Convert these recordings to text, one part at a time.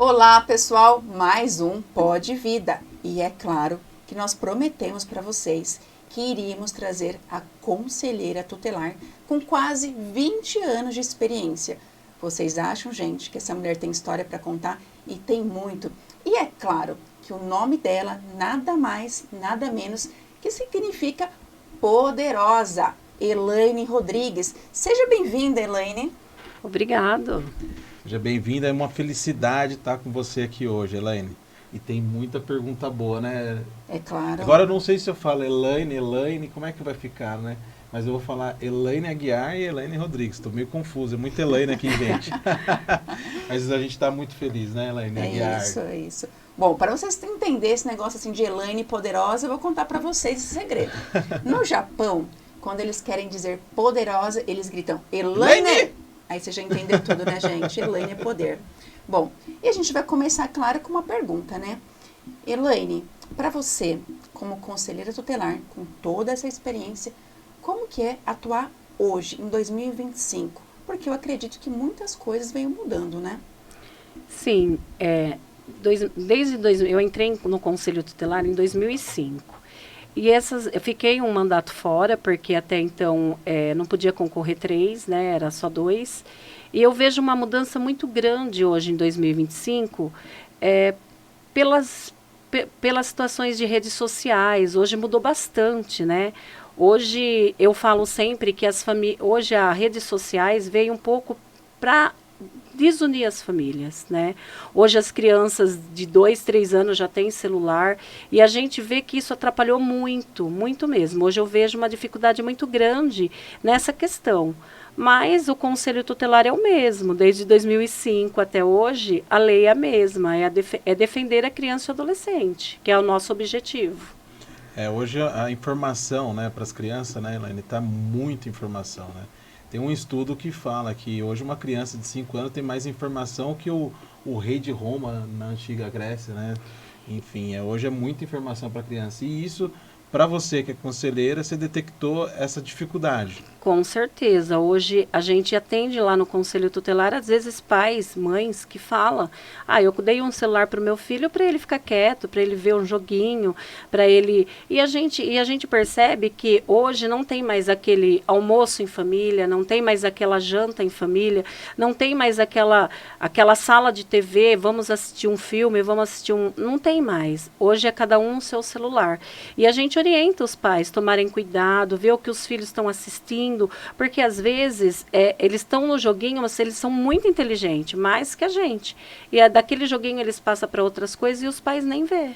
Olá, pessoal, mais um Pode Vida. E é claro que nós prometemos para vocês que iríamos trazer a conselheira tutelar com quase 20 anos de experiência. Vocês acham, gente, que essa mulher tem história para contar? E tem muito. E é claro que o nome dela nada mais, nada menos que significa poderosa. Elaine Rodrigues. Seja bem-vinda, Elaine. Obrigado. Seja bem-vinda, é uma felicidade estar com você aqui hoje, Elaine. E tem muita pergunta boa, né? É claro. Agora eu não sei se eu falo Elaine, como é que vai ficar, né? Mas eu vou falar Elaine Aguiar e Elaine Rodrigues. Estou meio confuso, é muita Elaine aqui, gente. Mas a gente está muito feliz, né, Elaine Aguiar? É isso. Bom, para vocês entenderem esse negócio assim de Elaine poderosa, eu vou contar para vocês esse segredo. No Japão, quando eles querem dizer poderosa, eles gritam Elaine! Aí você já entendeu tudo, né, gente? Elaine é poder. Bom, e a gente vai começar, claro, com uma pergunta, né? Elaine, para você, como conselheira tutelar, com toda essa experiência, como que é atuar hoje, em 2025? Porque eu acredito que muitas coisas venham mudando, né? Sim, eu entrei no Conselho Tutelar em 2005. E eu fiquei um mandato fora, porque até então não podia concorrer 3, né? Era só 2. E eu vejo uma mudança muito grande hoje em 2025, pelas situações de redes sociais. Hoje mudou bastante, né? Hoje eu falo sempre que hoje as redes sociais veio um pouco para desunir as famílias, né? Hoje as crianças de 2, 3 anos já têm celular e a gente vê que isso atrapalhou muito, muito mesmo. Hoje eu vejo uma dificuldade muito grande nessa questão. Mas o Conselho Tutelar é o mesmo, desde 2005 até hoje, a lei é a mesma, é defender a criança e o adolescente, que é o nosso objetivo. Hoje a informação, né, para as crianças, né, Elaine, está muita informação, né? Tem um estudo que fala que hoje uma criança de 5 anos tem mais informação que o rei de Roma na antiga Grécia, né? Enfim, hoje é muita informação para a criança. E isso, para você que é conselheira, você detectou essa dificuldade. Com certeza. Hoje a gente atende lá no Conselho Tutelar, às vezes pais, mães que falam, eu dei um celular para o meu filho para ele ficar quieto, para ele ver um joguinho, para ele... E a gente percebe que hoje não tem mais aquele almoço em família, não tem mais aquela janta em família, não tem mais aquela sala de TV, vamos assistir um filme, vamos assistir um... Não tem mais. Hoje é cada um no seu celular. E a gente orienta os pais a tomarem cuidado, ver o que os filhos estão assistindo, porque às vezes eles estão no joguinho, mas eles são muito inteligentes, mais que a gente. E daquele joguinho eles passam para outras coisas e os pais nem vê.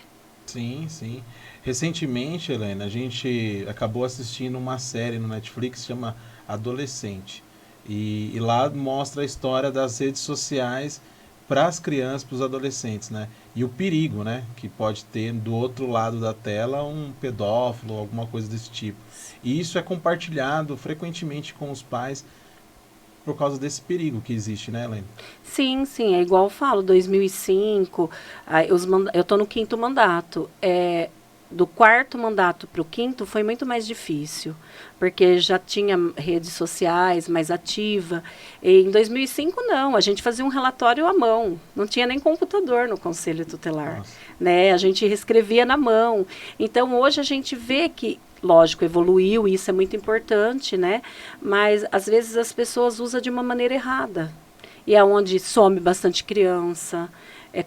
Sim, sim. Recentemente, Helena, a gente acabou assistindo uma série no Netflix que chama Adolescente. E lá mostra a história das redes sociais para as crianças, para os adolescentes, né? E o perigo, né? Que pode ter do outro lado da tela um pedófilo, alguma coisa desse tipo. E isso é compartilhado frequentemente com os pais por causa desse perigo que existe, né, Helene? Sim, sim, é igual eu falo, 2005, eu estou no 5º mandato. Do 4º mandato para o 5º foi muito mais difícil, porque já tinha redes sociais mais ativa. E em 2005 não, a gente fazia um relatório à mão, não tinha nem computador no Conselho Tutelar, né? A gente escrevia na mão. Então hoje a gente vê que, lógico, evoluiu, e isso é muito importante, né? Mas às vezes as pessoas usam de uma maneira errada. E é onde some bastante criança,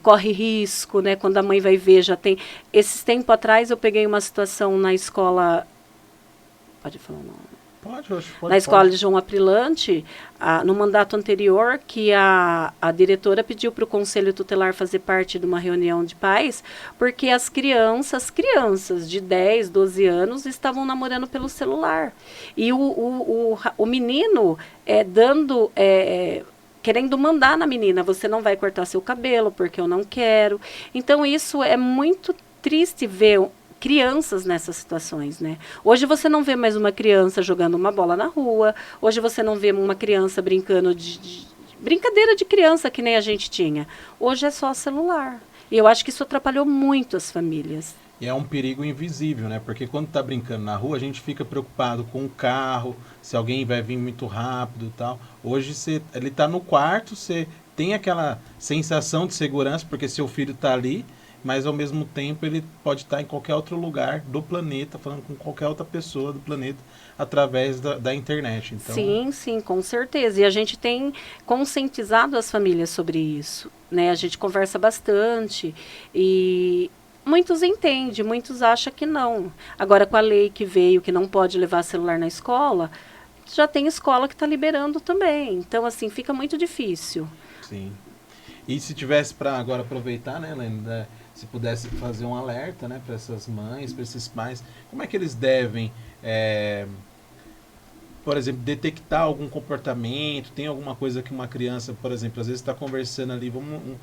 corre risco, né? Quando a mãe vai ver, já tem... Esses tempos atrás eu peguei uma situação na escola... Pode falar o nome? Pode. Na escola de João Aprilante, no mandato anterior, que a diretora pediu para o Conselho Tutelar fazer parte de uma reunião de pais, porque as crianças de 10, 12 anos estavam namorando pelo celular. E o menino querendo mandar na menina, você não vai cortar seu cabelo porque eu não quero. Então isso é muito triste ver crianças nessas situações, né? Hoje você não vê mais uma criança jogando uma bola na rua, hoje você não vê uma criança brincando de brincadeira de criança que nem a gente tinha. Hoje é só celular. E eu acho que isso atrapalhou muito as famílias. E é um perigo invisível, né? Porque quando está brincando na rua, a gente fica preocupado com o carro, se alguém vai vir muito rápido e tal. Hoje ele está no quarto, você tem aquela sensação de segurança, porque seu filho está ali, mas ao mesmo tempo ele pode estar em qualquer outro lugar do planeta, falando com qualquer outra pessoa do planeta, através da internet. Então, sim, sim, com certeza. E a gente tem conscientizado as famílias sobre isso, né? A gente conversa bastante e muitos entendem, muitos acham que não. Agora, com a lei que veio, que não pode levar celular na escola, já tem escola que está liberando também. Então, assim, fica muito difícil. sim. E se tivesse para agora aproveitar, né, Helena, se pudesse fazer um alerta, né, para essas mães, para esses pais, como é que eles devem, por exemplo, detectar algum comportamento, tem alguma coisa que uma criança, por exemplo, às vezes está conversando ali, vamos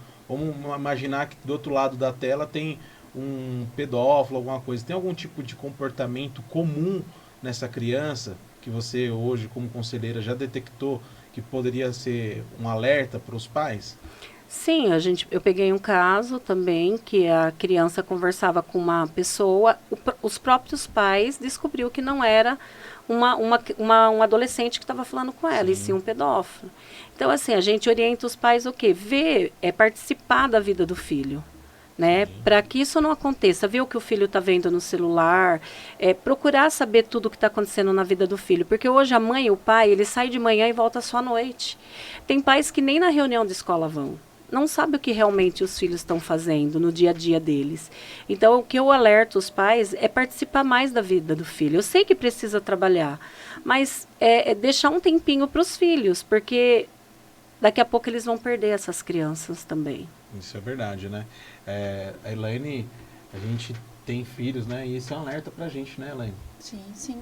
imaginar que do outro lado da tela tem um pedófilo, alguma coisa, tem algum tipo de comportamento comum nessa criança que você hoje, como conselheira, já detectou que poderia ser um alerta para os pais? Sim, eu peguei um caso também que a criança conversava com uma pessoa, os próprios pais descobriu que não era um adolescente que estava falando com ela, e sim um pedófilo. Então, assim, a gente orienta os pais o quê? Participar da vida do filho. Né? Para que isso não aconteça, ver o que o filho está vendo no celular, procurar saber tudo o que está acontecendo na vida do filho, porque hoje a mãe e o pai, ele sai de manhã e volta só à noite. Tem pais que nem na reunião de escola vão, não sabe o que realmente os filhos estão fazendo no dia a dia deles. Então, o que eu alerto os pais é participar mais da vida do filho. Eu sei que precisa trabalhar, mas deixar um tempinho para os filhos, porque daqui a pouco eles vão perder essas crianças também. Isso é verdade, né? A Elaine, a gente tem filhos, né? E isso é um alerta pra gente, né, Elaine? Sim, sim.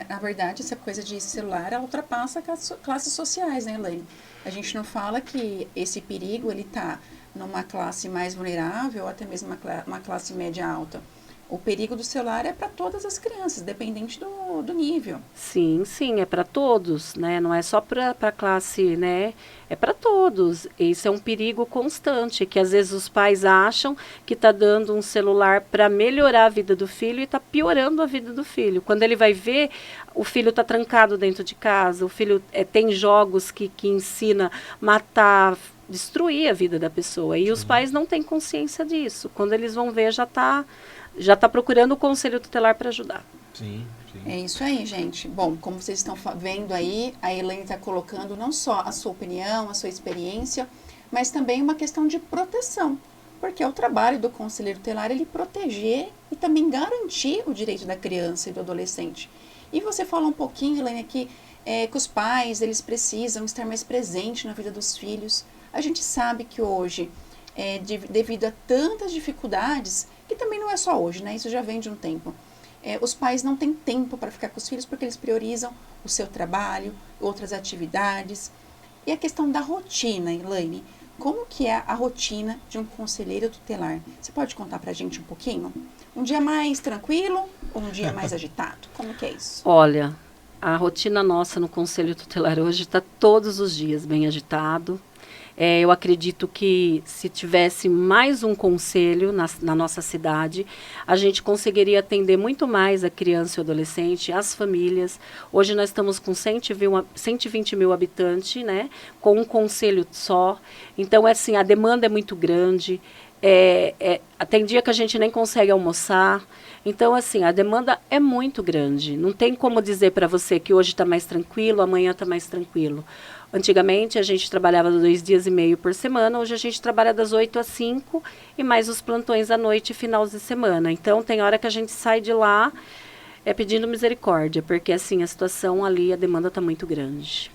Na verdade, essa coisa de celular, ela ultrapassa classes sociais, né, Elaine? A gente não fala que esse perigo, ele tá numa classe mais vulnerável, ou até mesmo uma classe média alta. O perigo do celular é para todas as crianças, dependente do nível. Sim, sim, é para todos, né? Não é só para a classe, né? É para todos. Isso é um perigo constante, que às vezes os pais acham que está dando um celular para melhorar a vida do filho e está piorando a vida do filho. Quando ele vai ver, o filho está trancado dentro de casa, o filho tem jogos que ensina matar, destruir a vida da pessoa. E os pais não têm consciência disso. Quando eles vão ver, já está procurando o conselho tutelar para ajudar. Sim, sim. É isso aí, gente. Bom, como vocês estão vendo aí, a Elaine está colocando não só a sua opinião, a sua experiência, mas também uma questão de proteção. Porque é o trabalho do conselheiro tutelar ele proteger e também garantir o direito da criança e do adolescente. E você fala um pouquinho, Elaine, aqui, que os pais eles precisam estar mais presentes na vida dos filhos. A gente sabe que hoje, devido a tantas dificuldades, que também não é só hoje, né? Isso já vem de um tempo. Os pais não têm tempo para ficar com os filhos porque eles priorizam o seu trabalho, outras atividades. E a questão da rotina, Elaine, como que é a rotina de um conselheiro tutelar? Você pode contar para a gente um pouquinho? Um dia mais tranquilo ou um dia mais agitado? Como que é isso? Olha, a rotina nossa no conselho tutelar hoje está todos os dias bem agitado. Eu acredito que se tivesse mais um conselho na nossa cidade, a gente conseguiria atender muito mais a criança e o adolescente, as famílias. Hoje nós estamos com 120 mil habitantes, né, com um conselho só. Então, assim, a demanda é muito grande. Tem dia que a gente nem consegue almoçar. Então, assim, a demanda é muito grande. Não tem como dizer para você que hoje está mais tranquilo, amanhã está mais tranquilo. Antigamente, a gente trabalhava 2 dias e meio por semana. Hoje, a gente trabalha das 8 às 5 e mais os plantões à noite e finais de semana. Então, tem hora que a gente sai de lá pedindo misericórdia, porque, assim, a situação ali, a demanda está muito grande.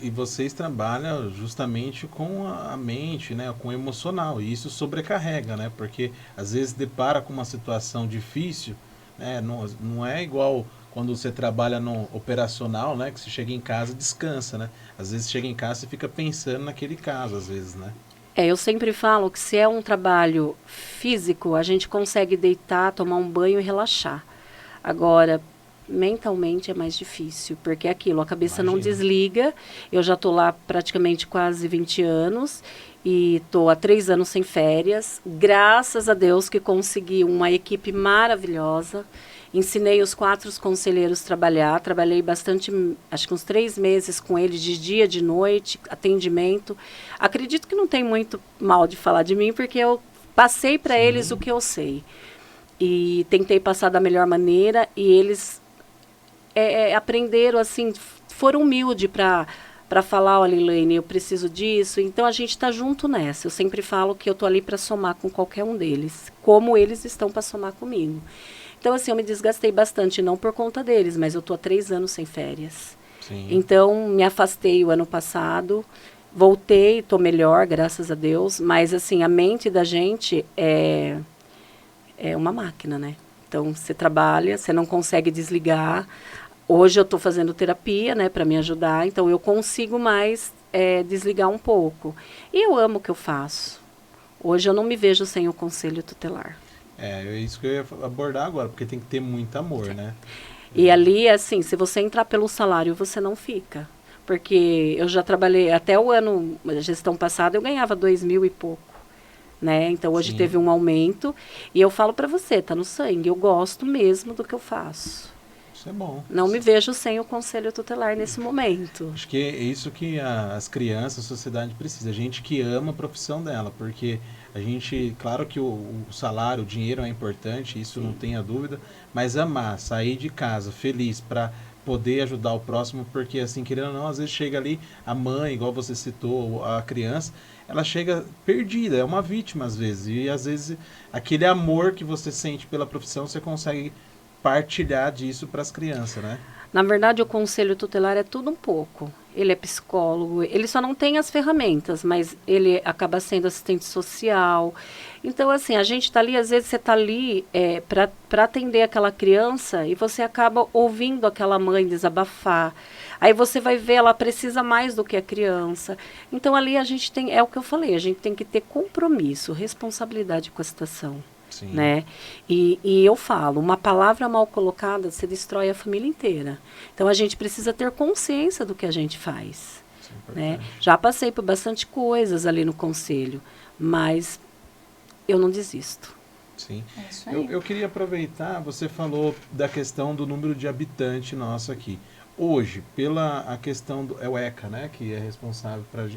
E vocês trabalham justamente com a mente, né, com o emocional, e isso sobrecarrega, né, porque às vezes depara com uma situação difícil, né, não é igual quando você trabalha no operacional, né, que você chega em casa e descansa, né, às vezes chega em casa e fica pensando naquele caso, às vezes, né. Eu sempre falo que se é um trabalho físico, a gente consegue deitar, tomar um banho e relaxar. Agora, mentalmente é mais difícil, porque é aquilo, a cabeça não desliga. Eu já estou lá praticamente quase 20 anos e estou há 3 anos sem férias. Graças a Deus que consegui uma equipe maravilhosa. Ensinei os 4 conselheiros a trabalhar. Trabalhei bastante, acho que uns 3 meses com eles, de dia, de noite, atendimento. Acredito que não tem muito mal de falar de mim, porque eu passei para eles o que eu sei. E tentei passar da melhor maneira, e eles aprenderam, assim, foram humildes para falar, olha, Elaine, eu preciso disso. Então, a gente está junto nessa. Eu sempre falo que eu estou ali para somar com qualquer um deles, como eles estão para somar comigo. Então, assim, eu me desgastei bastante, não por conta deles, mas eu estou há 3 anos sem férias. Sim. Então, me afastei o ano passado, voltei, estou melhor, graças a Deus, mas, assim, a mente da gente é uma máquina, né? Então, você trabalha, você não consegue desligar. Hoje eu estou fazendo terapia, né, para me ajudar, então eu consigo mais desligar um pouco. E eu amo o que eu faço. Hoje eu não me vejo sem o conselho tutelar. É isso que eu ia abordar agora, porque tem que ter muito amor, né? E ali, assim, se você entrar pelo salário, você não fica. Porque eu já trabalhei, até o ano, a gestão passada, eu ganhava 2.000 e pouco. Né? Então, hoje teve um aumento. E eu falo para você, tá no sangue. Eu gosto mesmo do que eu faço. Isso é bom. Não me vejo sem o conselho tutelar nesse momento. Acho que é isso que as crianças, a sociedade precisa. Gente que ama a profissão dela, porque a gente, claro que o salário, o dinheiro é importante, isso não tenha dúvida, mas amar, sair de casa feliz para poder ajudar o próximo, porque assim, querendo ou não, às vezes chega ali a mãe, igual você citou, a criança, ela chega perdida, é uma vítima às vezes, e às vezes aquele amor que você sente pela profissão, você consegue partilhar disso para as crianças, né? Na verdade, o conselho tutelar é tudo um pouco. Ele é psicólogo, ele só não tem as ferramentas, mas ele acaba sendo assistente social. Então, assim, a gente está ali, às vezes você está ali para atender aquela criança e você acaba ouvindo aquela mãe desabafar. Aí você vai ver, ela precisa mais do que a criança. Então, ali a gente tem, é o que eu falei, a gente tem que ter compromisso, responsabilidade com a situação. Sim. Né? E eu falo, uma palavra mal colocada, você destrói a família inteira. Então, a gente precisa ter consciência do que a gente faz. Né? Já passei por bastante coisas ali no conselho, mas eu não desisto. Sim. É isso aí. Eu queria aproveitar, você falou da questão do número de habitante nosso aqui. Hoje, pela a questão é o ECA, né, que é responsável para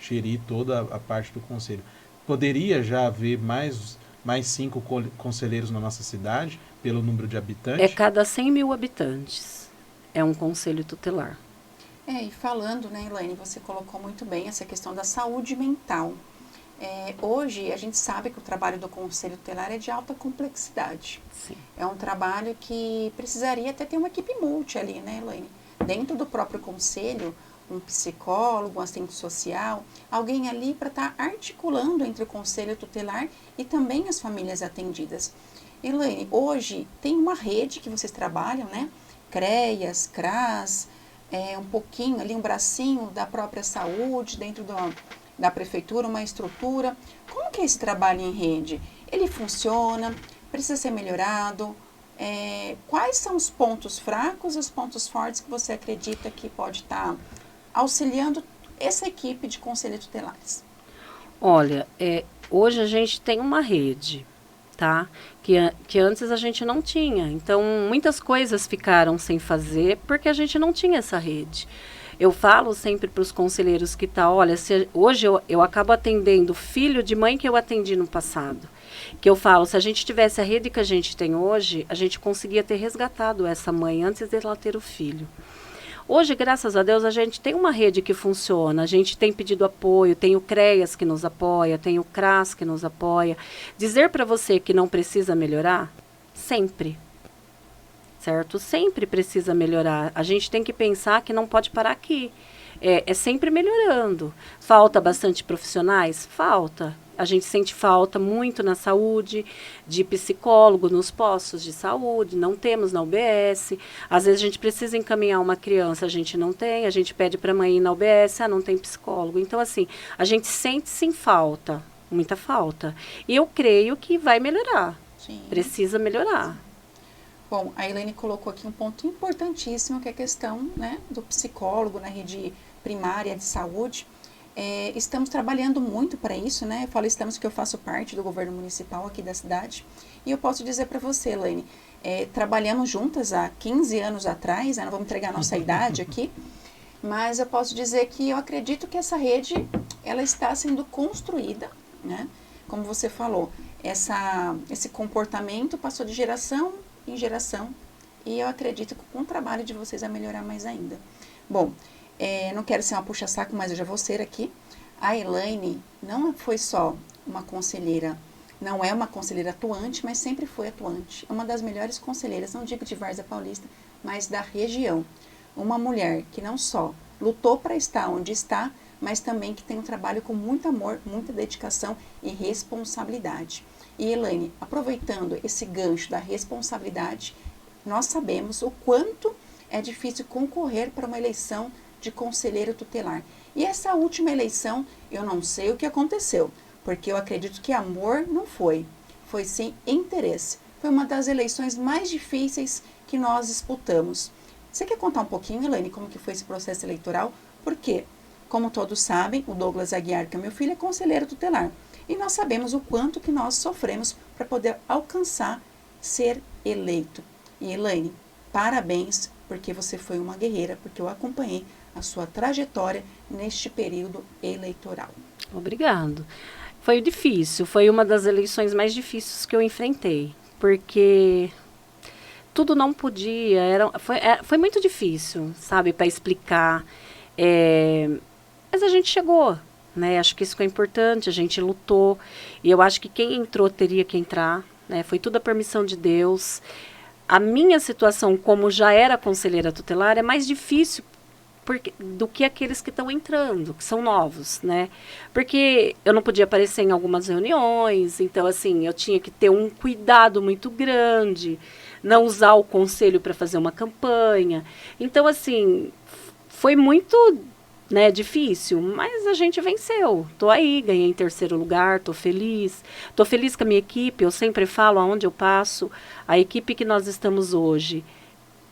gerir toda a parte do conselho. Poderia já haver mais 5 conselheiros na nossa cidade, pelo número de habitantes? É cada 100.000 habitantes. É um conselho tutelar. E falando, né, Elaine, você colocou muito bem essa questão da saúde mental. Hoje, a gente sabe que o trabalho do conselho tutelar é de alta complexidade. Sim. É um trabalho que precisaria até ter uma equipe multi ali, né, Elaine? Dentro do próprio conselho, um psicólogo, um assistente social, alguém ali para estar articulando entre o conselho tutelar e também as famílias atendidas. Elaine, hoje tem uma rede que vocês trabalham, né? CREAS, CRAS, um pouquinho ali, um bracinho da própria saúde, dentro da prefeitura, uma estrutura. Como que é esse trabalho em rede? Ele funciona? Precisa ser melhorado? Quais são os pontos fracos e os pontos fortes que você acredita que pode estar auxiliando essa equipe de conselhos tutelares? Olha, hoje a gente tem uma rede, tá? Que antes a gente não tinha. Então, muitas coisas ficaram sem fazer porque a gente não tinha essa rede. Eu falo sempre para os conselheiros que olha, hoje eu acabo atendendo filho de mãe que eu atendi no passado. Que eu falo, se a gente tivesse a rede que a gente tem hoje, a gente conseguia ter resgatado essa mãe antes dela ter o filho. Hoje, graças a Deus, a gente tem uma rede que funciona, a gente tem pedido apoio, tem o CREAS que nos apoia, tem o CRAS que nos apoia. Dizer para você que não precisa melhorar? Sempre. Certo? Sempre precisa melhorar. A gente tem que pensar que não pode parar aqui. É sempre melhorando. Falta bastante profissionais? Falta. A gente sente falta muito na saúde, de psicólogo nos postos de saúde, não temos na UBS. Às vezes a gente precisa encaminhar uma criança, a gente não tem, a gente pede para a mãe ir na UBS, não tem psicólogo. Então, assim, a gente sente sim falta, muita falta. E eu creio que vai melhorar. Sim. Precisa melhorar. Bom, a Elaine colocou aqui um ponto importantíssimo, que é a questão, né, do psicólogo na rede primária de saúde. Estamos trabalhando muito para isso, né? Eu falo estamos porque eu faço parte do governo municipal aqui da cidade. E eu posso dizer para você, Elaine, trabalhamos juntas há 15 anos atrás, não vamos entregar a nossa idade aqui, mas eu posso dizer que eu acredito que essa rede, ela está sendo construída, né? Como você falou, esse comportamento passou de geração em geração e eu acredito que com o trabalho de vocês vai melhorar mais ainda. Bom, não quero ser uma puxa-saco, mas eu já vou ser aqui. A Elaine não foi só uma conselheira, não é uma conselheira atuante, mas sempre foi atuante. É uma das melhores conselheiras, não digo de Várzea Paulista, mas da região. Uma mulher que não só lutou para estar onde está, mas também que tem um trabalho com muito amor, muita dedicação e responsabilidade. E Elaine, aproveitando esse gancho da responsabilidade, nós sabemos o quanto é difícil concorrer para uma eleição de conselheiro tutelar. E essa última eleição, eu não sei o que aconteceu, porque eu acredito que amor não foi sim interesse. Foi uma das eleições mais difíceis que nós disputamos. Você quer contar um pouquinho, Elaine, como que foi esse processo eleitoral? Porque, como todos sabem, o Douglas Aguiar, que é meu filho, é conselheiro tutelar. E nós sabemos o quanto que nós sofremos para poder alcançar ser eleito. E Elaine, parabéns, porque você foi uma guerreira, porque eu acompanhei a sua trajetória neste período eleitoral. Obrigado. Foi difícil, foi uma das eleições mais difíceis que eu enfrentei, porque tudo não podia, foi muito difícil, sabe, para explicar, mas a gente chegou, né, acho que isso foi importante, a gente lutou, e eu acho que quem entrou teria que entrar, né, foi tudo a permissão de Deus. A minha situação, como já era conselheira tutelar, é mais difícil do que aqueles que estão entrando, que são novos, né? Porque eu não podia aparecer em algumas reuniões, então, assim, eu tinha que ter um cuidado muito grande, não usar o conselho para fazer uma campanha. Então, assim, foi muito, né, difícil, mas a gente venceu. Tô aí, ganhei em 3º lugar, tô feliz. Tô feliz com a minha equipe, eu sempre falo aonde eu passo, a equipe que nós estamos hoje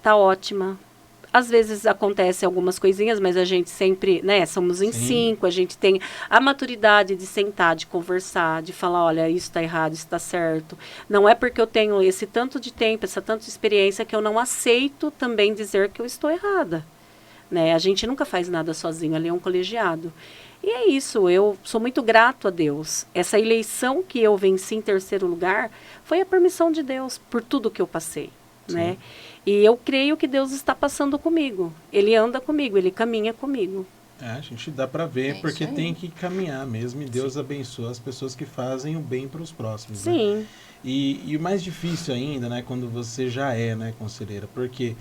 tá ótima. Às vezes acontecem algumas coisinhas, mas a gente sempre, né, somos em 5, a gente tem a maturidade de sentar, de conversar, de falar, olha, isso está errado, isso está certo. Não é porque eu tenho esse tanto de tempo, essa tanta experiência que eu não aceito também dizer que eu estou errada. Né? A gente nunca faz nada sozinho, ali é um colegiado. E é isso, eu sou muito grato a Deus. Essa eleição que eu venci em 3º lugar foi a permissão de Deus por tudo que eu passei, né? E eu creio que Deus está passando comigo. Ele anda comigo, ele caminha comigo. A gente dá para ver, porque tem que caminhar mesmo. E Deus abençoa as pessoas que fazem o bem para os próximos. Sim. Né? E o mais difícil ainda, né, quando você já é, né, conselheira, porque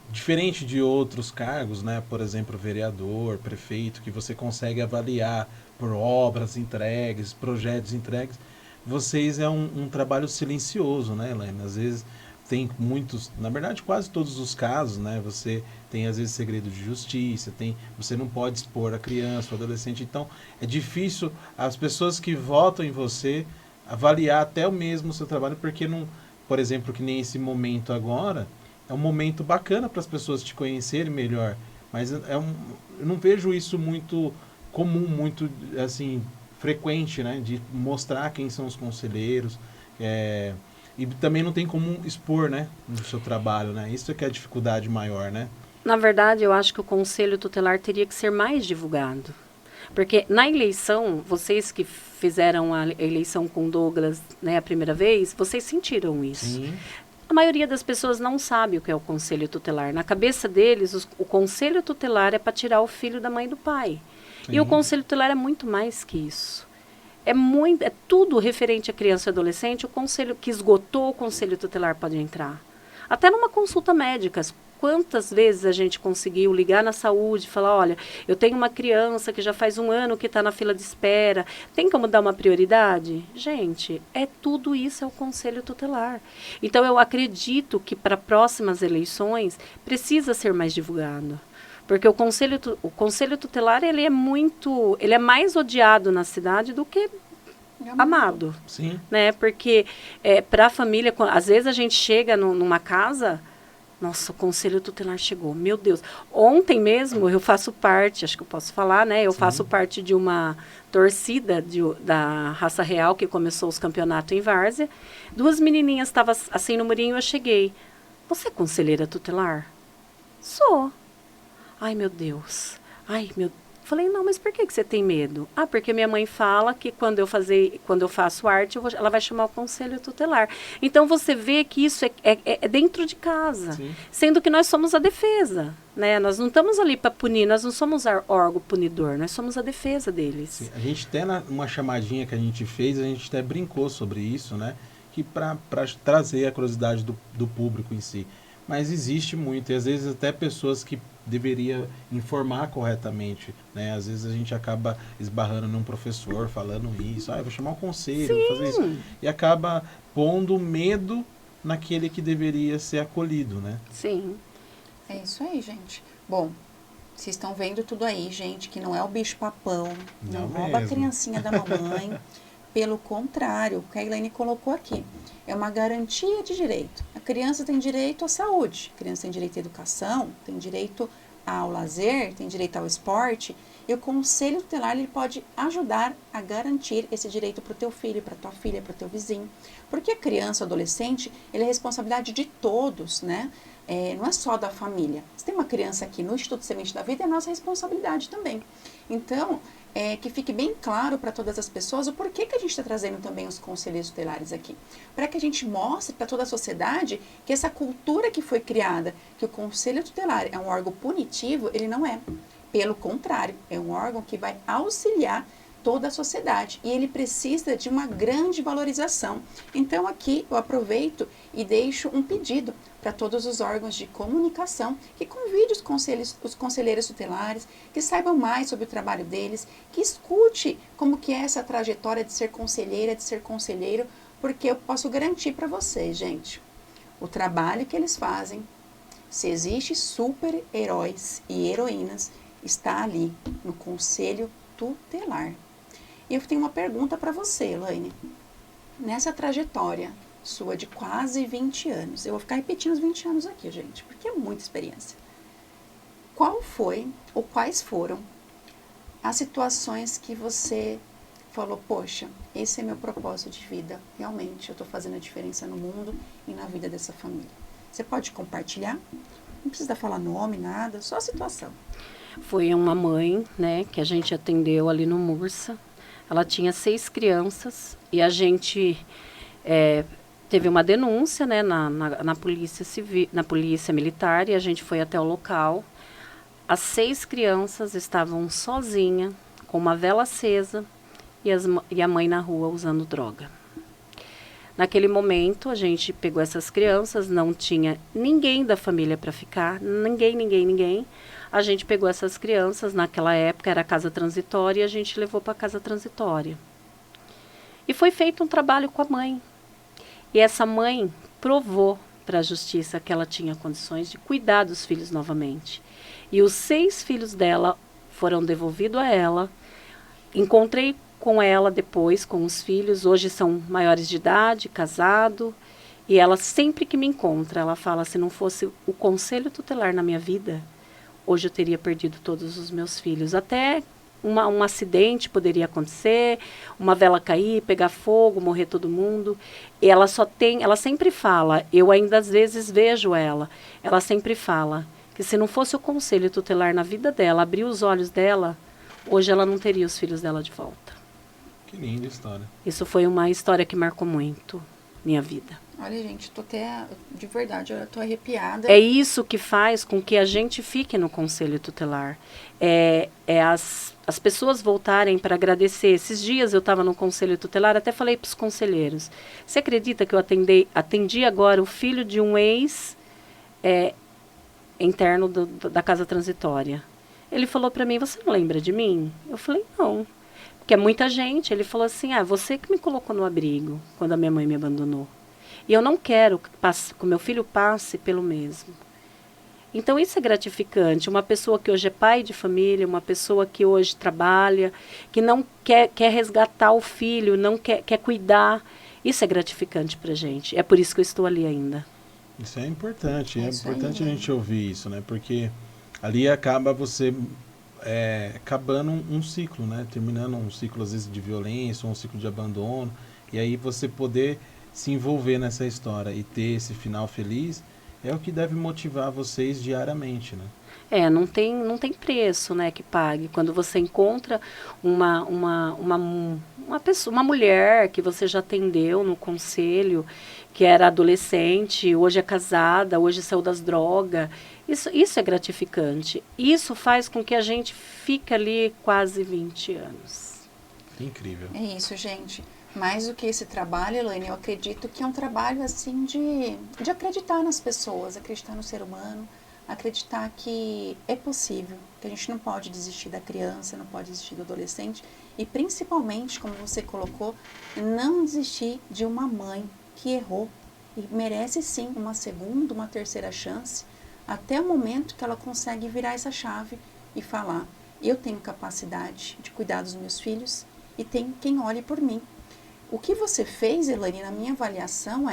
diferente de outros cargos, né, por exemplo, vereador, prefeito, que você consegue avaliar por obras entregues, projetos entregues, vocês é um trabalho silencioso, né, Elaine? Às vezes tem muitos, na verdade quase todos os casos, né, você tem às vezes segredo de justiça, você não pode expor a criança, o adolescente, então é difícil as pessoas que votam em você avaliar até o mesmo seu trabalho, porque não, por exemplo, que nem esse momento agora, é um momento bacana para as pessoas te conhecerem melhor, mas eu não vejo isso muito comum, muito assim, frequente, né, de mostrar quem são os conselheiros, e também não tem como expor, né, no seu trabalho, né, isso é que é a dificuldade maior, né. Na verdade, eu acho que o Conselho Tutelar teria que ser mais divulgado, porque na eleição, vocês que fizeram a eleição com Douglas, né, a primeira vez, vocês sentiram isso. Sim. A maioria das pessoas não sabe o que é o Conselho Tutelar. Na cabeça deles, o Conselho Tutelar é para tirar o filho da mãe e do pai. Sim. E o Conselho Tutelar é muito mais que isso. É tudo referente à criança e adolescente. O conselho que esgotou, o Conselho Tutelar pode entrar. Até numa consulta médica. Quantas vezes a gente conseguiu ligar na saúde e falar, olha, eu tenho uma criança que já faz 1 ano que está na fila de espera, tem como dar uma prioridade? Gente, tudo isso é o Conselho Tutelar. Então, eu acredito que para próximas eleições precisa ser mais divulgado. Porque o Conselho Tutelar, ele é mais odiado na cidade do que amado. Sim. Né? Porque para a família, às vezes a gente chega numa casa, Nossa, o conselho tutelar chegou. Meu Deus. Ontem mesmo eu faço parte, acho que eu posso falar, né? Eu faço parte de uma torcida da Raça Real que começou os campeonatos em várzea. 2 menininhas estavam assim no murinho, eu cheguei. Você é conselheira tutelar? Sou. Ai, meu Deus. Ai, meu Deus. Falei, não, mas por que você tem medo? Ah, porque minha mãe fala que quando eu faço arte, ela vai chamar o conselho tutelar. Então, você vê que isso é dentro de casa. Sim. Sendo que nós somos a defesa, né? Nós não estamos ali para punir, nós não somos órgão punidor, nós somos a defesa deles. Sim. A gente até, numa chamadinha que a gente fez, a gente até brincou sobre isso, né? Que para trazer a curiosidade do público em si. Mas existe muito, e às vezes até pessoas que deveria informar corretamente, né? Às vezes a gente acaba esbarrando num professor falando isso, eu vou chamar um conselho, vou fazer isso, e acaba pondo medo naquele que deveria ser acolhido, né? Sim. É isso aí, gente. Bom, vocês estão vendo tudo aí, gente, que não é o bicho-papão, não rouba a criancinha da mamãe. Pelo contrário, o que a Elaine colocou aqui é uma garantia de direito. A criança tem direito à saúde, a criança tem direito à educação, tem direito ao lazer, tem direito ao esporte, e o conselho tutelar ele pode ajudar a garantir esse direito para o teu filho, para tua filha, para o teu vizinho. Porque a criança, o adolescente, ele é responsabilidade de todos, né? Não é só da família. Se tem uma criança aqui no Instituto Semente da Vida, é nossa responsabilidade também. Então, que fique bem claro para todas as pessoas o porquê que a gente está trazendo também os conselheiros tutelares aqui. Para que a gente mostre para toda a sociedade que essa cultura que foi criada, que o conselho tutelar é um órgão punitivo, ele não é. Pelo contrário, é um órgão que vai auxiliar toda a sociedade e ele precisa de uma grande valorização. Então aqui eu aproveito e deixo um pedido para todos os órgãos de comunicação que convide os conselheiros tutelares, que saibam mais sobre o trabalho deles, que escute como que é essa trajetória de ser conselheira, de ser conselheiro, porque eu posso garantir para vocês, gente, o trabalho que eles fazem, se existe super-heróis e heroínas, está ali no conselho tutelar. E eu tenho uma pergunta para você, Elaine. Nessa trajetória sua de quase 20 anos, eu vou ficar repetindo os 20 anos aqui, gente, porque é muita experiência. Qual foi, ou quais foram, as situações que você falou, poxa, esse é meu propósito de vida, realmente eu estou fazendo a diferença no mundo e na vida dessa família? Você pode compartilhar? Não precisa falar nome, nada, só a situação. Foi uma mãe, né, que a gente atendeu ali no Mursa. Ela tinha 6 crianças e a gente teve uma denúncia, né, na polícia civil, na polícia militar, e a gente foi até o local. As 6 crianças estavam sozinhas, com uma vela acesa e a mãe na rua usando droga. Naquele momento, a gente pegou essas crianças, não tinha ninguém da família para ficar, ninguém. A gente pegou essas crianças, naquela época era casa transitória, e a gente levou para a casa transitória. E foi feito um trabalho com a mãe. E essa mãe provou para a justiça que ela tinha condições de cuidar dos filhos novamente. E os 6 filhos dela foram devolvidos a ela. Encontrei com ela depois, com os filhos, hoje são maiores de idade, casado. E ela sempre que me encontra, ela fala, se não fosse o conselho tutelar na minha vida, hoje eu teria perdido todos os meus filhos. Até um acidente poderia acontecer, uma vela cair, pegar fogo, morrer todo mundo. E ela sempre fala, eu ainda às vezes vejo ela sempre fala que se não fosse o conselho tutelar na vida dela, abrir os olhos dela, hoje ela não teria os filhos dela de volta. Que linda história. Isso foi uma história que marcou muito minha vida. Olha, gente, tô até, de verdade, eu tô arrepiada. É isso que faz com que a gente fique no conselho tutelar. As pessoas voltarem para agradecer. Esses dias eu estava no conselho tutelar, até falei para os conselheiros. Você acredita que eu atendi agora o filho de um interno da casa transitória? Ele falou para mim, você não lembra de mim? Eu falei, não. Porque é muita gente. Ele falou assim, você que me colocou no abrigo quando a minha mãe me abandonou. E eu não quero que o meu filho passe pelo mesmo. Então, isso é gratificante. Uma pessoa que hoje é pai de família, uma pessoa que hoje trabalha, que não quer resgatar o filho, não quer cuidar, isso é gratificante para a gente. É por isso que eu estou ali ainda. Isso é importante. É Isso importante a aí. gente ouvir isso, né? Porque ali acaba você acabando um ciclo, né? Terminando um ciclo, às vezes, de violência, ou um ciclo de abandono. E aí você poder se envolver nessa história e ter esse final feliz é o que deve motivar vocês diariamente, né? Não tem preço, né, que pague. Quando você encontra uma pessoa, uma mulher que você já atendeu no conselho, que era adolescente, hoje é casada, hoje saiu das drogas, isso é gratificante. Isso faz com que a gente fique ali quase 20 anos. Incrível. É isso, gente. Mais do que esse trabalho, Elaine, eu acredito que é um trabalho assim de acreditar nas pessoas, acreditar no ser humano, acreditar que é possível, que a gente não pode desistir da criança, não pode desistir do adolescente e principalmente, como você colocou, não desistir de uma mãe que errou e merece sim uma segunda, uma terceira chance, até o momento que ela consegue virar essa chave e falar: eu tenho capacidade de cuidar dos meus filhos e tem quem olhe por mim. O que você fez, Elaine, na minha avaliação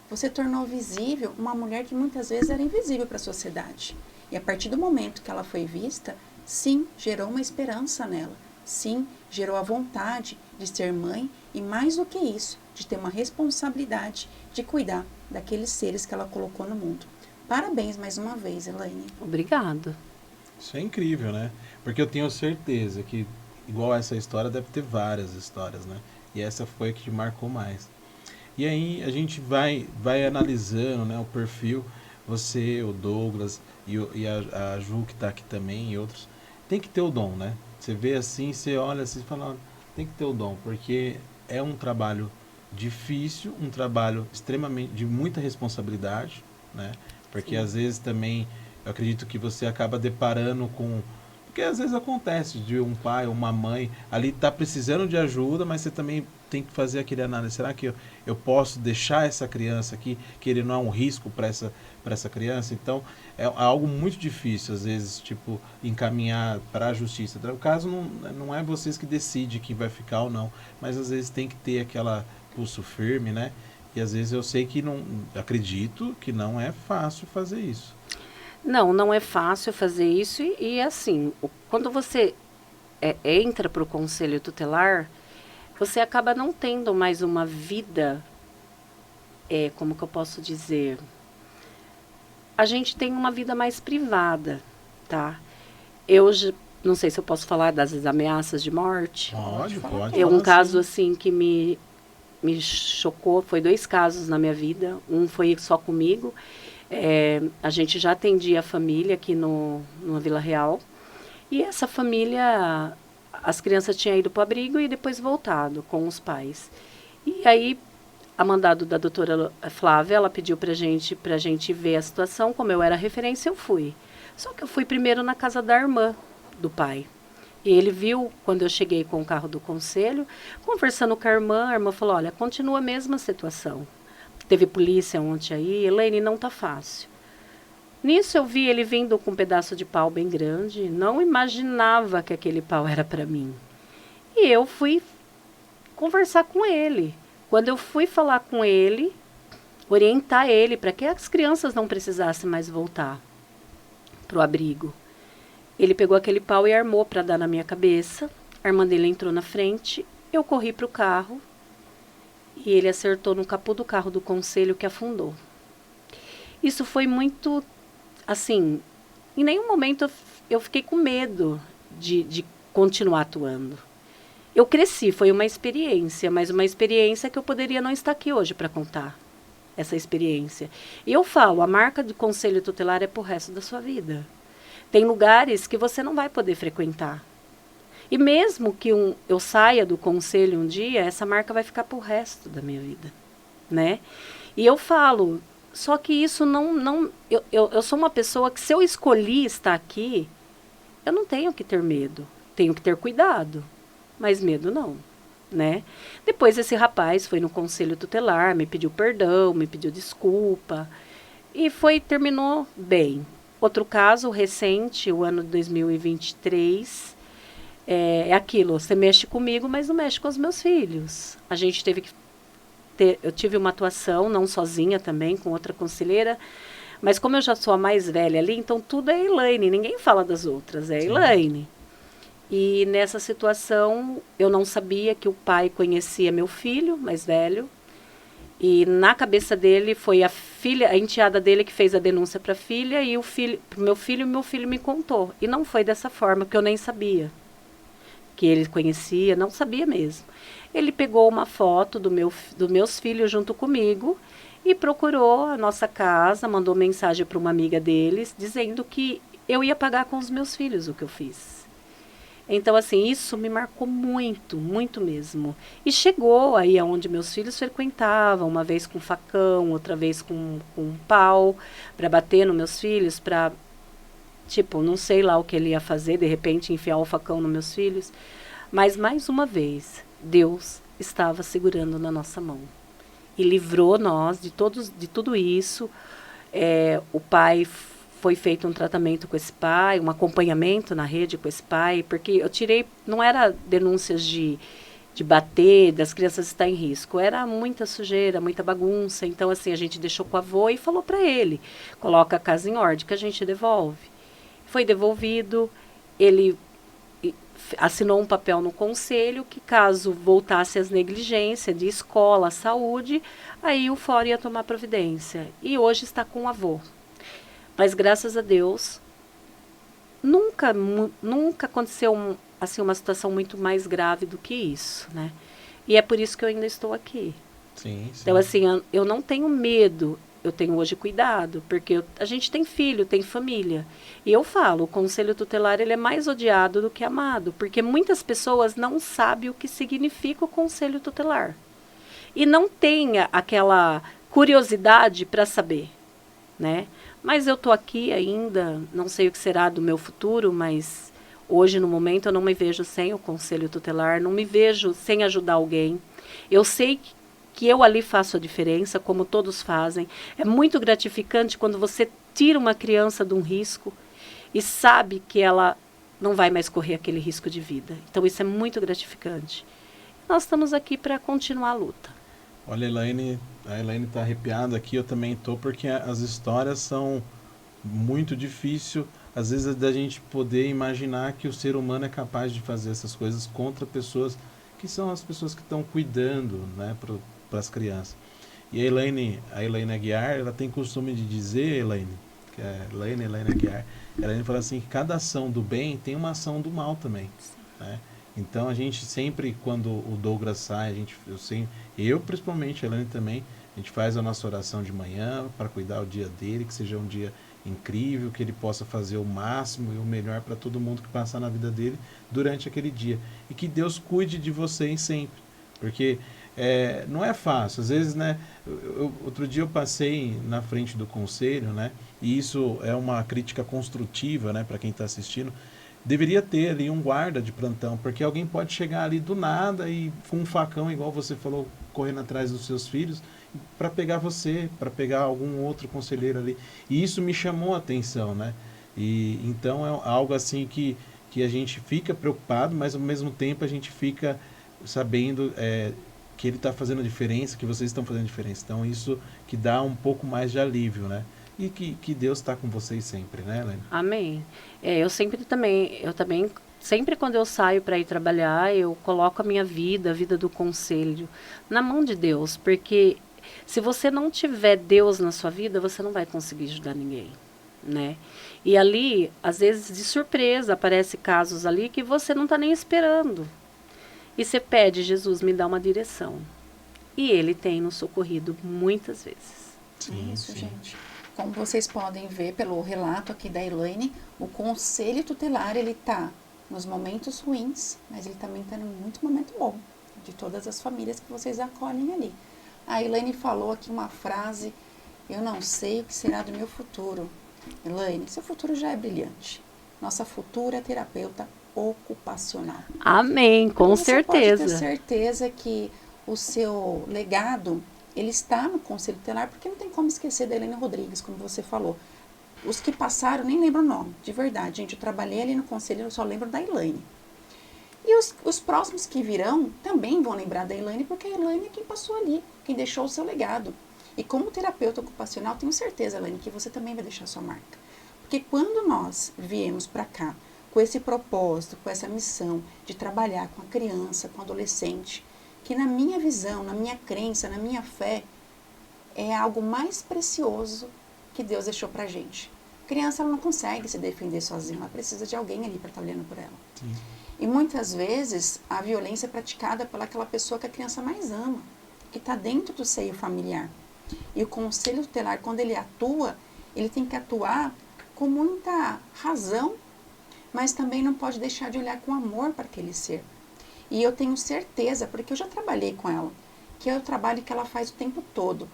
você tornou visível uma mulher que muitas vezes era invisível para a sociedade. E a partir do momento que ela foi vista, sim, gerou uma esperança nela. Sim, gerou a vontade de ser mãe e, mais do que isso, de ter uma responsabilidade de cuidar daqueles seres que ela colocou no mundo. Parabéns mais uma vez, Elaine. Obrigada. Isso é incrível, né? Porque eu tenho certeza que, igual essa história, deve ter várias histórias, né? E essa foi a que te marcou mais. E aí a gente vai analisando, né, o perfil, você, o Douglas e a Ju, que está aqui também, e outros. Tem que ter o dom, né? Você vê assim, você olha assim e fala: "Ó, tem que ter o dom", porque é um trabalho difícil, um trabalho extremamente de muita responsabilidade, né? Porque Sim. às vezes também eu acredito que você acaba deparando com, porque às vezes acontece de um pai ou uma mãe ali tá precisando de ajuda, mas você também tem que fazer aquele análise. Será que eu posso deixar essa criança aqui, que ele não é um risco para essa criança? Então, é algo muito difícil, às vezes, tipo, encaminhar para a justiça. O caso não é vocês que decidem quem vai ficar ou não, mas às vezes tem que ter aquela pulso firme, né? E às vezes eu sei que não, acredito que não é fácil fazer isso. Não é fácil fazer isso assim, quando você entra para o conselho tutelar, você acaba não tendo mais uma vida, como que eu posso dizer? A gente tem uma vida mais privada, tá? Não sei se eu posso falar das ameaças de morte. Pode É um falar caso sim. assim que me chocou, foi 2 casos na minha vida, um foi só comigo. A gente já atendia a família aqui no Vila Real. E essa família, as crianças tinham ido para o abrigo e depois voltado com os pais. E aí, a mandado da doutora Flávia, ela pediu pra gente ver a situação. Como eu era referência, eu fui. Só que eu fui primeiro na casa da irmã do pai. E ele viu, quando eu cheguei com o carro do conselho, conversando com a irmã falou: olha, continua a mesma situação. Teve polícia ontem aí, Elaine, não tá fácil. Nisso eu vi ele vindo com um pedaço de pau bem grande, não imaginava que aquele pau era para mim. E eu fui conversar com ele. Quando eu fui falar com ele, orientar ele para que as crianças não precisassem mais voltar pro abrigo. Ele pegou aquele pau e armou para dar na minha cabeça. A irmã dele entrou na frente, eu corri pro carro e ele acertou no capô do carro do conselho, que afundou. Isso foi muito, assim, em nenhum momento eu fiquei com medo de continuar atuando. Eu cresci, foi uma experiência, mas uma experiência que eu poderia não estar aqui hoje para contar essa experiência. E eu falo, a marca do conselho tutelar é pro resto da sua vida. Tem lugares que você não vai poder frequentar. E mesmo que eu saia do conselho um dia, essa marca vai ficar pro resto da minha vida, né? E eu falo, só que isso eu sou uma pessoa que, se eu escolhi estar aqui, eu não tenho que ter medo. Tenho que ter cuidado, mas medo não, né? Depois esse rapaz foi no conselho tutelar, me pediu perdão, me pediu desculpa, e terminou bem. Outro caso recente, o ano de 2023, é aquilo, você mexe comigo, mas não mexe com os meus filhos. A gente teve que eu tive uma atuação, não sozinha também, com outra conselheira, mas como eu já sou a mais velha ali, então tudo é Elaine, ninguém fala das outras, é Elaine. E nessa situação, eu não sabia que o pai conhecia meu filho mais velho, e na cabeça dele foi a enteada dele que fez a denúncia para a filha, e meu filho me contou. E não foi dessa forma, porque eu nem sabia que ele conhecia, não sabia mesmo. Ele pegou uma foto dos meus filhos junto comigo e procurou a nossa casa, mandou mensagem para uma amiga deles, dizendo que eu ia pagar com os meus filhos o que eu fiz. Então, assim, isso me marcou muito, muito mesmo. E chegou aí aonde meus filhos frequentavam, uma vez com facão, outra vez com um pau, para bater nos meus filhos, para, tipo, não sei lá o que ele ia fazer, de repente enfiar o facão nos meus filhos. Mas, mais uma vez, Deus estava segurando na nossa mão. E livrou nós de tudo isso. O pai foi feito um tratamento com esse pai, um acompanhamento na rede com esse pai, porque eu tirei, não era denúncias de bater, das crianças estar em risco, era muita sujeira, muita bagunça. Então, assim, a gente deixou com o avô e falou para ele, coloca a casa em ordem que a gente devolve. Foi devolvido, ele assinou um papel no conselho que caso voltasse às negligências de escola, saúde, aí o fórum ia tomar providência. E hoje está com o avô. Mas graças a Deus, nunca aconteceu assim, uma situação muito mais grave do que isso, né? E é por isso que eu ainda estou aqui. Sim, sim. Então, assim, eu não tenho medo, eu tenho hoje cuidado, porque a gente tem filho, tem família. E eu falo, o conselho tutelar ele é mais odiado do que amado, porque muitas pessoas não sabem o que significa o conselho tutelar. E não tem aquela curiosidade para saber, né? Mas eu estou aqui ainda, não sei o que será do meu futuro, mas hoje, no momento, eu não me vejo sem o conselho tutelar, não me vejo sem ajudar alguém. Eu sei que eu ali faço a diferença, como todos fazem. É muito gratificante quando você tira uma criança de um risco e sabe que ela não vai mais correr aquele risco de vida. Então, isso é muito gratificante. Nós estamos aqui para continuar a luta. Olha, a Elaine está arrepiada aqui, eu também estou, porque as histórias são muito difíceis, às vezes, da gente poder imaginar que o ser humano é capaz de fazer essas coisas contra pessoas que são as pessoas que estão cuidando, né, para as crianças. E a Elaine Aguiar, ela tem costume de dizer, Elaine Aguiar, ela fala assim, que cada ação do bem tem uma ação do mal também, né? Então a gente sempre, quando o Douglas sai, eu principalmente, a Elaine também, a gente faz a nossa oração de manhã para cuidar o dia dele, que seja um dia incrível, que ele possa fazer o máximo e o melhor para todo mundo que passar na vida dele durante aquele dia. E que Deus cuide de vocês sempre, porque não é fácil. Às vezes, né, outro dia eu passei na frente do conselho, né, e isso é uma crítica construtiva, né, para quem está assistindo. Deveria ter ali um guarda de plantão, porque alguém pode chegar ali do nada e com um facão, igual você falou, correndo atrás dos seus filhos, para pegar você, para pegar algum outro conselheiro ali. E isso me chamou a atenção, né? E então é algo assim que a gente fica preocupado, mas ao mesmo tempo a gente fica sabendo que ele está fazendo a diferença, que vocês estão fazendo a diferença. Então isso que dá um pouco mais de alívio, né? E que Deus está com vocês sempre, né, Elaine? Amém. Eu também, sempre quando eu saio para ir trabalhar, eu coloco a minha vida, a vida do conselho, na mão de Deus, porque se você não tiver Deus na sua vida, você não vai conseguir ajudar ninguém, né? E ali, às vezes, de surpresa, aparecem casos ali que você não está nem esperando. E você pede, Jesus, me dá uma direção. E Ele tem nos socorrido muitas vezes. Sim, Isso, sim. gente. Como vocês podem ver pelo relato aqui da Elaine, o conselho tutelar, ele tá nos momentos ruins, mas ele também tá em muito momento bom, de todas as famílias que vocês acolhem ali. A Elaine falou aqui uma frase, eu não sei o que será do meu futuro. Elaine, seu futuro já é brilhante. Nossa futura terapeuta ocupacional. Amém, com Então, você pode ter certeza. certeza que o seu legado ele está no Conselho Tutelar, porque não tem como esquecer da Elaine Rodrigues, como você falou. Os que passaram, nem lembro o nome, de verdade, gente. Eu trabalhei ali no Conselho, eu só lembro da Elaine. E os próximos que virão também vão lembrar da Elaine, porque a Elaine é quem passou ali, quem deixou o seu legado. E como terapeuta ocupacional, tenho certeza, Elaine, que você também vai deixar sua marca. Porque quando nós viemos para cá com esse propósito, com essa missão de trabalhar com a criança, com o adolescente, que na minha visão, na minha crença, na minha fé, é algo mais precioso que Deus deixou pra gente. A criança, ela não consegue se defender sozinha, ela precisa de alguém ali para estar olhando por ela. Sim. E muitas vezes a violência é praticada pelaquela pessoa que a criança mais ama, que está dentro do seio familiar. E o conselho tutelar, quando ele atua, ele tem que atuar com muita razão, mas também não pode deixar de olhar com amor para aquele ser. E eu tenho certeza, porque eu já trabalhei com ela, que é o trabalho que ela faz o tempo todo.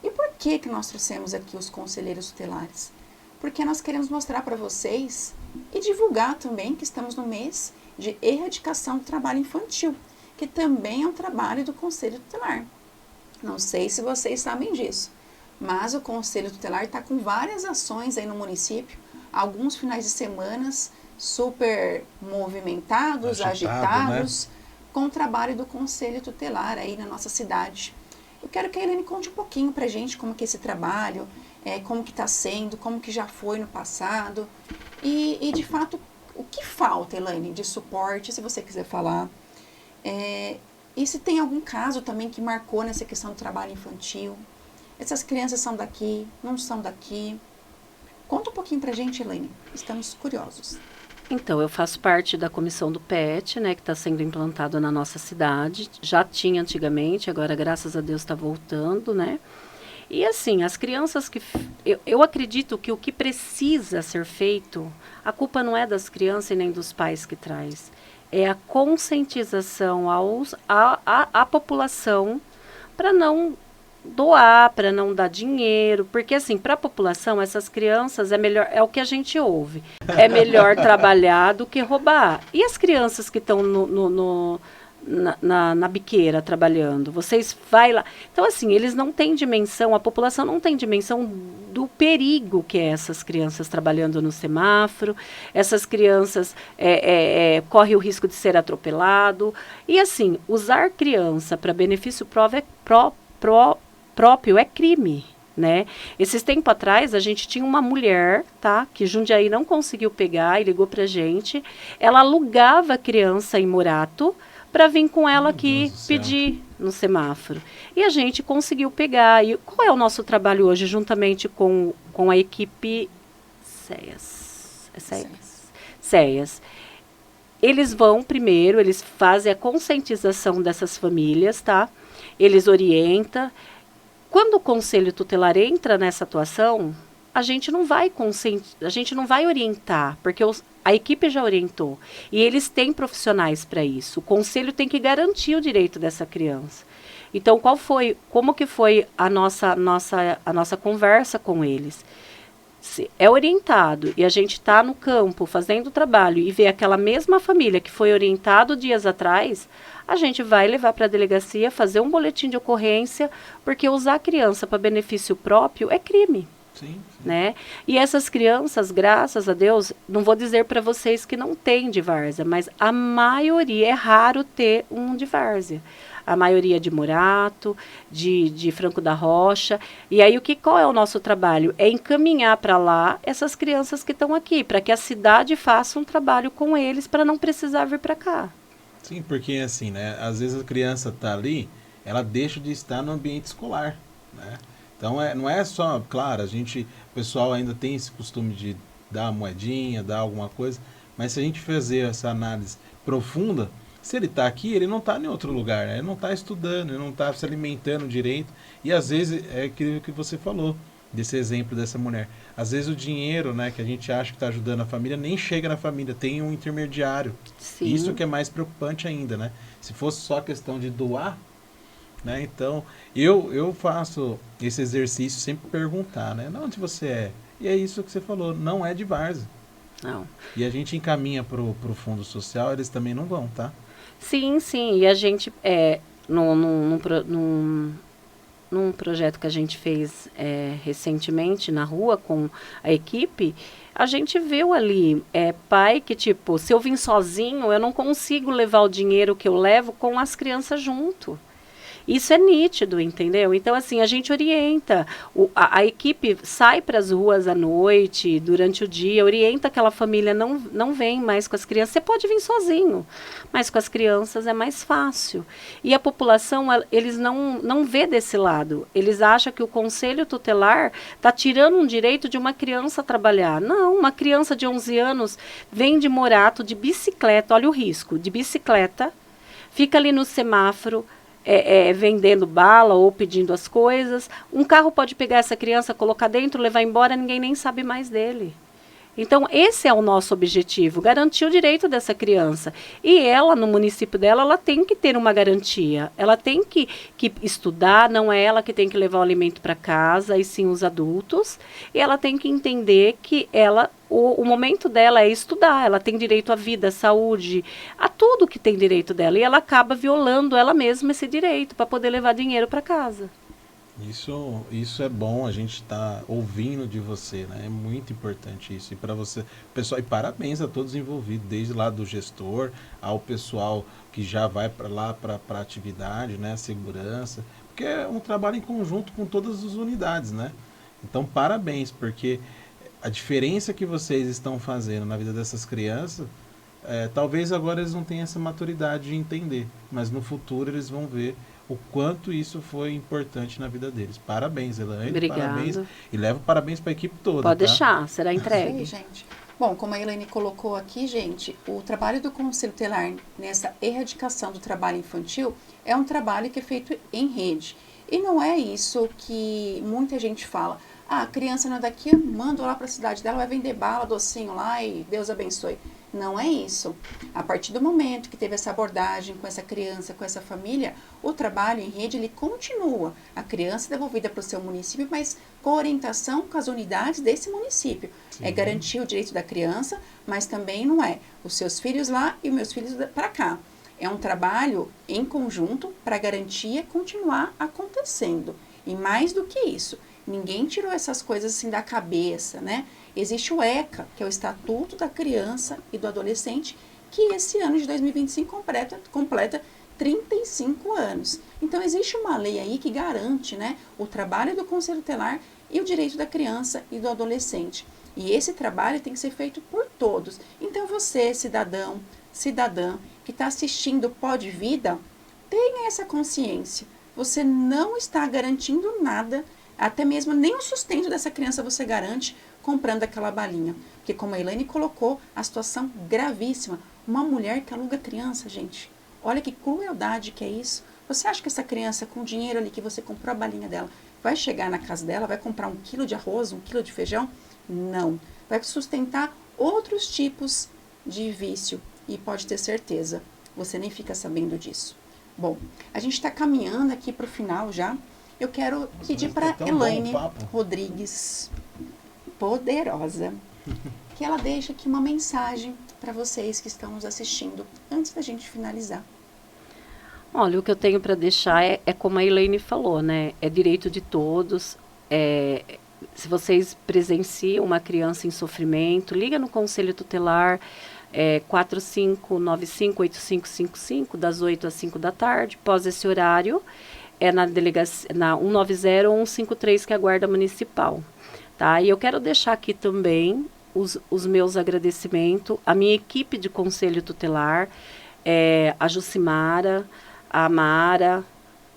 E por que nós trouxemos aqui os conselheiros tutelares? Porque nós queremos mostrar para vocês e divulgar também que estamos no mês de erradicação do trabalho infantil, que também é um trabalho do Conselho Tutelar. Não sei se vocês sabem disso, mas o Conselho Tutelar está com várias ações aí no município, alguns finais de semana super movimentados, agitados, né? Com o trabalho do Conselho Tutelar aí na nossa cidade. Eu quero que a Elaine conte um pouquinho pra gente como que é esse trabalho, como que está sendo, como que já foi no passado e de fato, o que falta, Elaine, de suporte, se você quiser falar. E se tem algum caso também que marcou nessa questão do trabalho infantil. Essas crianças são daqui, não são daqui. Conta um pouquinho pra gente, Elaine. Estamos curiosos. Então, eu faço parte da comissão do PET, né, que está sendo implantado na nossa cidade. Já tinha antigamente, agora, graças a Deus, está voltando, né? E, assim, as crianças que... Eu acredito que o que precisa ser feito, a culpa não é das crianças e nem dos pais que traz. É a conscientização à população para não doar, para não dar dinheiro, porque assim, para a população, essas crianças é o que a gente ouve, é melhor trabalhar do que roubar. E as crianças que estão na biqueira trabalhando, vocês vai lá. Então assim, eles não têm dimensão, a população não tem dimensão do perigo que é essas crianças trabalhando no semáforo, essas crianças correm o risco de ser atropelado. E assim, usar criança para benefício próprio é crime, né? Esses tempos atrás, a gente tinha uma mulher, tá? Que Jundiaí não conseguiu pegar e ligou pra gente. Ela alugava a criança em Morato para vir com ela aqui pedir no semáforo. E a gente conseguiu pegar. E qual é o nosso trabalho hoje, juntamente com a equipe SEAS? SEAS. Eles vão primeiro, eles fazem a conscientização dessas famílias, tá? Eles orientam. Quando o Conselho Tutelar entra nessa atuação, a gente não vai orientar, porque a equipe já orientou. E eles têm profissionais para isso. O Conselho tem que garantir o direito dessa criança. Então, como que foi a nossa conversa com eles? Se é orientado e a gente está no campo fazendo o trabalho e vê aquela mesma família que foi orientado dias atrás, a gente vai levar para a delegacia, fazer um boletim de ocorrência, porque usar a criança para benefício próprio é crime. Sim. Né? E essas crianças, graças a Deus, não vou dizer para vocês que não tem de várzea, mas a maioria, é raro ter um de várzea. A maioria de Morato, de Franco da Rocha. E aí, qual é o nosso trabalho? É encaminhar para lá essas crianças que estão aqui, para que a cidade faça um trabalho com eles, para não precisar vir para cá. Sim, porque assim, né? Às vezes a criança está ali, ela deixa de estar no ambiente escolar, né? Então, não é só, claro, o pessoal ainda tem esse costume de dar uma moedinha, dar alguma coisa, mas se a gente fazer essa análise profunda, se ele está aqui, ele não está em outro lugar, né? Ele não está estudando, ele não está se alimentando direito, e às vezes é aquilo que você falou, desse exemplo dessa mulher. Às vezes o dinheiro, né, que a gente acha que está ajudando a família, nem chega na família, tem um intermediário. Sim. Isso que é mais preocupante ainda, né? Se fosse só questão de doar, né? Então, eu faço esse exercício sempre perguntar, né? Não, onde você é? E é isso que você falou, não é de várzea. Não. E a gente encaminha pro Fundo Social, eles também não vão, tá? Sim, sim. E a gente, num projeto que a gente fez recentemente na rua com a equipe, a gente viu ali pai que, tipo, se eu vim sozinho, eu não consigo levar o dinheiro que eu levo com as crianças junto. Isso é nítido, entendeu? Então, assim, a gente orienta. A equipe sai para as ruas à noite, durante o dia, orienta aquela família, não vem mais com as crianças. Você pode vir sozinho, mas com as crianças é mais fácil. E a população, eles não vê desse lado. Eles acham que o conselho tutelar está tirando um direito de uma criança trabalhar. Não, uma criança de 11 anos vem de Morato, de bicicleta, olha o risco, de bicicleta, fica ali no semáforo, vendendo bala ou pedindo as coisas. Um carro pode pegar essa criança, colocar dentro, levar embora, ninguém nem sabe mais dele. Então, esse é o nosso objetivo, garantir o direito dessa criança. E ela, no município dela, ela tem que ter uma garantia. Ela tem que estudar, não é ela que tem que levar o alimento para casa, e sim os adultos. E ela tem que entender que o momento dela é estudar. Ela tem direito à vida, à saúde, a tudo que tem direito dela. E ela acaba violando ela mesma esse direito para poder levar dinheiro para casa. Isso é bom, a gente está ouvindo de você, né? É muito importante isso. E para você, pessoal, e parabéns a todos envolvidos, desde lá do gestor, ao pessoal que já vai para lá para a atividade, né? Segurança, porque é um trabalho em conjunto com todas as unidades, né? Então, parabéns, porque a diferença que vocês estão fazendo na vida dessas crianças, talvez agora eles não tenham essa maturidade de entender, mas no futuro eles vão ver o quanto isso foi importante na vida deles. Parabéns, Elaine. Obrigada. Parabéns. E levo parabéns para a equipe toda. Pode tá? deixar, será entregue. Sim, gente. Bom, como a Elaine colocou aqui, gente, o trabalho do Conselho Tutelar nessa erradicação do trabalho infantil é um trabalho que é feito em rede. E não é isso que muita gente fala. Ah, a criança não é daqui, manda lá para a cidade dela, vai vender bala, docinho lá e Deus abençoe. Não é isso. A partir do momento que teve essa abordagem com essa criança, com essa família, o trabalho em rede, ele continua. A criança é devolvida para o seu município, mas com orientação com as unidades desse município. Sim. É garantir o direito da criança, mas também não é os seus filhos lá e os meus filhos para cá. É um trabalho em conjunto para a garantia continuar acontecendo. E mais do que isso, ninguém tirou essas coisas assim da cabeça, né? Existe o ECA, que é o Estatuto da Criança e do Adolescente, que esse ano de 2025 completa 35 anos. Então, existe uma lei aí que garante, né, o trabalho do Conselho Tutelar e o direito da criança e do adolescente. E esse trabalho tem que ser feito por todos. Então, você, cidadão, cidadã, que está assistindo o Pod Vida, tenha essa consciência. Você não está garantindo nada, até mesmo nem o sustento dessa criança você garante comprando aquela balinha. Porque como a Elaine colocou, a situação gravíssima. Uma mulher que aluga criança, gente. Olha que crueldade que é isso. Você acha que essa criança, com o dinheiro ali que você comprou a balinha dela, vai chegar na casa dela, vai comprar 1 quilo de arroz, 1 quilo de feijão? Não. Vai sustentar outros tipos de vício. E pode ter certeza, você nem fica sabendo disso. Bom, a gente está caminhando aqui para o final já. Eu quero pedir para Elaine Rodrigues, poderosa, que ela deixe aqui uma mensagem para vocês que estão nos assistindo, antes da gente finalizar. Olha, o que eu tenho para deixar é como a Elaine falou, né? É direito de todos. Se vocês presenciam uma criança em sofrimento, liga no Conselho Tutelar, 4595-8555, das 8 às 5 da tarde. Após esse horário, é na delegacia, na 190 ou 153, que é a Guarda Municipal. Tá? E eu quero deixar aqui também os meus agradecimentos à minha equipe de Conselho Tutelar, a Jucimara, a Mara,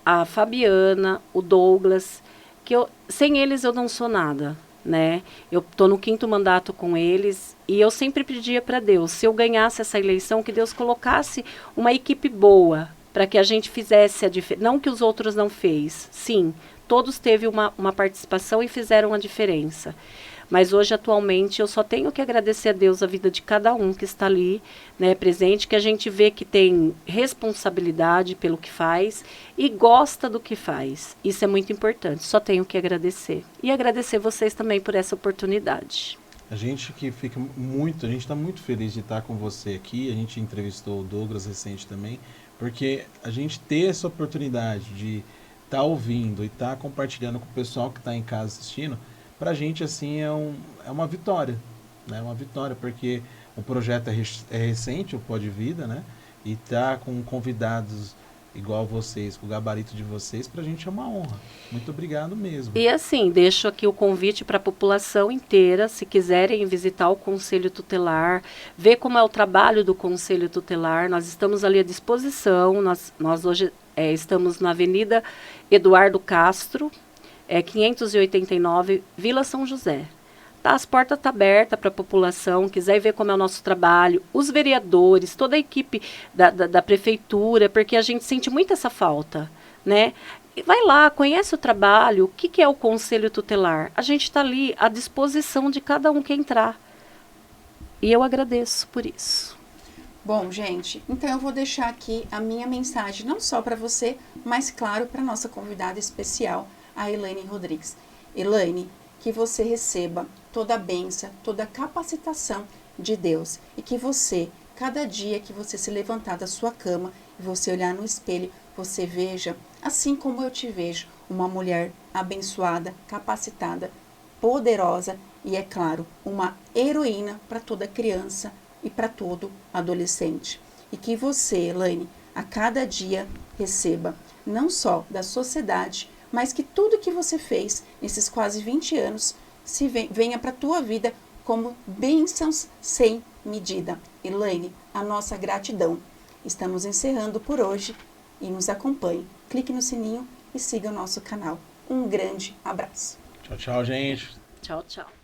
a Fabiana, o Douglas, que sem eles eu não sou nada, né? Eu estou no 5º mandato com eles e eu sempre pedia para Deus, se eu ganhasse essa eleição, que Deus colocasse uma equipe boa para que a gente fizesse a diferença. Não que os outros não fez, sim, todos teve uma participação e fizeram a diferença. Mas hoje, atualmente, eu só tenho que agradecer a Deus a vida de cada um que está ali, né, presente, que a gente vê que tem responsabilidade pelo que faz e gosta do que faz. Isso é muito importante, só tenho que agradecer. E agradecer vocês também por essa oportunidade. A gente que fica muito, a gente está muito feliz de estar com você aqui, a gente entrevistou o Douglas recente também, porque a gente ter essa oportunidade de tá ouvindo e tá compartilhando com o pessoal que está em casa assistindo, pra gente, assim, é uma vitória, né? Uma vitória, porque o projeto é recente, o Pó de Vida, né? E tá com convidados igual vocês, com o gabarito de vocês, pra gente é uma honra. Muito obrigado mesmo. E assim, deixo aqui o convite para a população inteira, se quiserem visitar o Conselho Tutelar, ver como é o trabalho do Conselho Tutelar, nós estamos ali à disposição, nós hoje estamos na Avenida Eduardo Castro, 589, Vila São José. Tá, as portas estão abertas para a população, quiser ver como é o nosso trabalho, os vereadores, toda a equipe da prefeitura, porque a gente sente muito essa falta, né? E vai lá, conhece o trabalho, o que é o Conselho Tutelar. A gente está ali à disposição de cada um que entrar. E eu agradeço por isso. Bom, gente, então eu vou deixar aqui a minha mensagem, não só para você, mas claro, para nossa convidada especial, a Elaine Rodrigues. Elaine, que você receba toda a bênção, toda a capacitação de Deus. E que você, cada dia que você se levantar da sua cama e você olhar no espelho, você veja, assim como eu te vejo, uma mulher abençoada, capacitada, poderosa e, é claro, uma heroína para toda criança e para todo adolescente. E que você, Elaine, a cada dia receba, não só da sociedade, mas que tudo que você fez nesses quase 20 anos venha para a tua vida como bênçãos sem medida. Elaine, a nossa gratidão. Estamos encerrando por hoje e nos acompanhe. Clique no sininho e siga o nosso canal. Um grande abraço. Tchau, tchau, gente. Tchau, tchau.